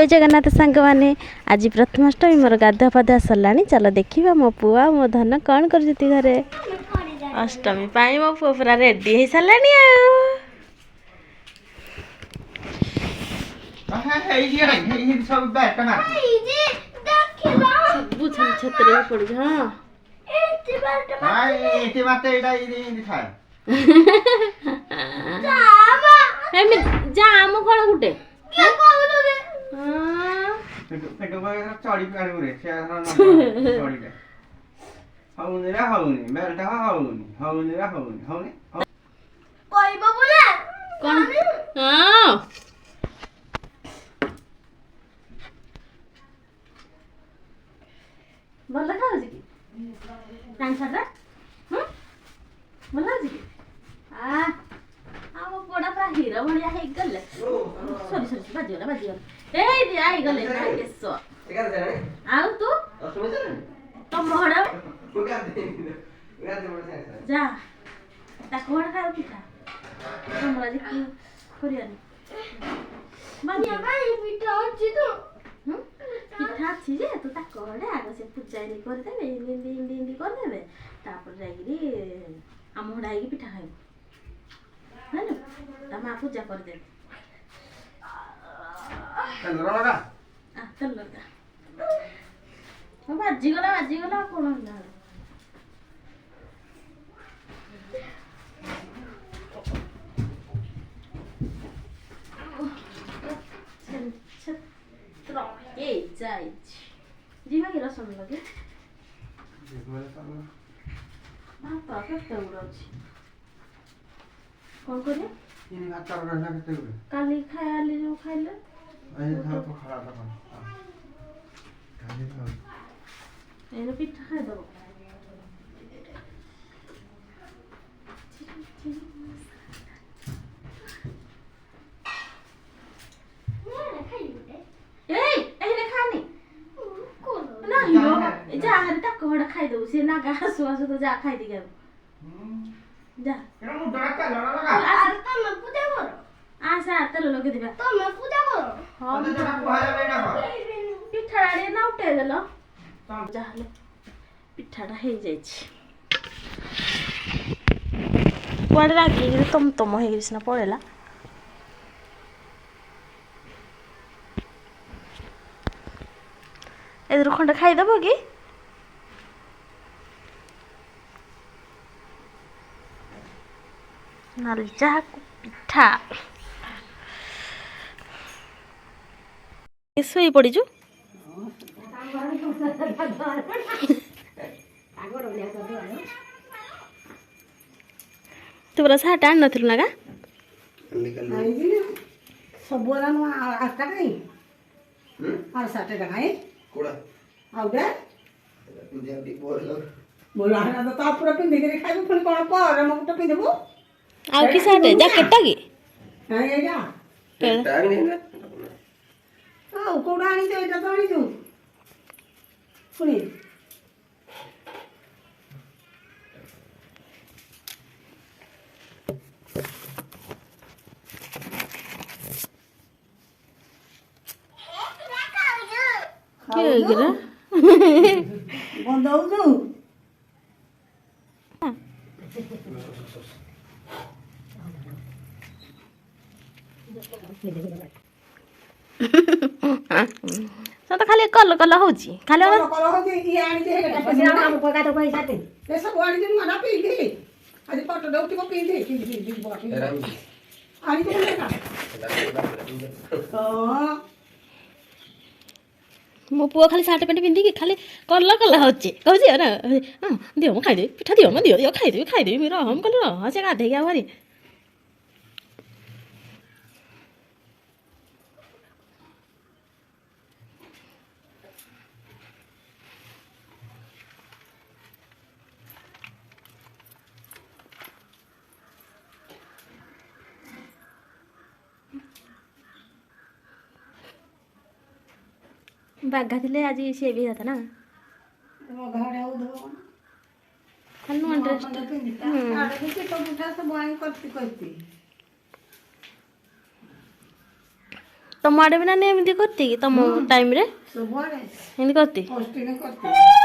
जय जगन्नाथ सांग मैंने आज प्रथमाष्टमी मोर गाधुआ पाधुआ सरला चलो देखा मो पुआ मो धन कौन कर घरे अष्टमी पाई मो पुआ पूरा रेडी हो सारा छतरे पड़ जाम कौन गुटे भल खाऊ कि टाइम सारा भल कि आम पोड़ा पूरा हीरो भाया हो गले सरी सरी बाजीगला बाजीगला ए आई गले केस आउ तू तुम हड़ा जा ताको हड़ा खाऊ पिठा तुम आज की करियानी बानिया भाई पिठा अछि तो पिठा अछि जे तो ताको हड़ा आगे से पूजाइनी कर देबे इंदी इंदी इंदी कर देबे तापर जाईरी आम हड़ा की पिठा खाइबो हेलो तमा पूजा कर दे चल लगा चल लगा बाजी गला कोन होला छत्र ए जाई जीवा के रसम लगे भात केते उड़ अछि कौन करे इन आचार रहना केते उड़ काली खायाली जो खाइले ए था तो खरा था काली था एनो पिठा खाइ दो जा हर तक कोड़ा खाइ दो से ना गा सुआ तो जा खाइ दे जा केना मु डरा लगा आ तो मैं पूजा करो आशा तल लगे दिबा तो मैं पूजा करो हां तो जरा कहला बेटा को पिठाड़े ना उठे देलो जा हले पिठाड़ा हे जाई छी कोडे रागी तुम हे कृष्ण पड़ेला एदर खंड खाइ दबो की नाली चाह पिठा सोई पड़ीचु तू बरा साट आन नथिलु ना का सब बोला न आस्ता काई आर साटे काई कोडा आउडे पिंदी बोला ना तो पूरा पिंदी के खाइबो फुल कोन पर मक तो पिंदबो आउ की साटे जैकेट की हां ये जा टाइम नहीं ना आउ कोडा आनी दे एटा तो आनी दो सुनी के गिरा बंद हो दो तो खाली कल कल होची खाली कल हो दे ई आनी दे एटा पैसा काम को का तो पैसा दे ले सब आनी दे मना पी दे आज पट डौटी को पी दे पी बाकी आनी दे का हां मो पुआ खाली साटे पेंट पिंदी कि खाली कल कल होची कहूची ना हां दियो खाइ दे पिठा दियो म दियो खाइ दे मेरो हम कल रह से गाधे गया भारी बागा थे आज सी भी था ना खाली नुआ ड्रेस ତମ ଆଡ଼େ ବି ନାନୀ ଏମିତି କରିତି କି ତମ ଟାଇମ୍ରେ ସବୁଆଡ଼େ ଏମିତି କରିତି? ପୋଷ୍ଟିଂ କରିଥିଲି।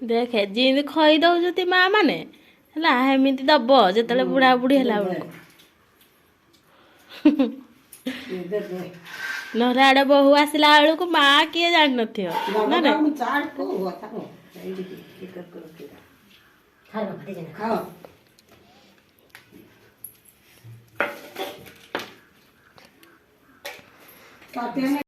ଦେଖେ ଯେମିତି ଖଇ ଦଉଛନ୍ତି ମା ମାନେ ହେଲା ଏମିତି ଦବ ଯେତେବେଳେ ବୁଢା ବୁଢୀ ହେଲା ବେଳକୁ ନହେଲେ ଆଡେ ବୋହୂ ଆସିଲା ବେଳକୁ ମା କିଏ ଜାଣିନଥିବ ନା ରେ? ଖାଅ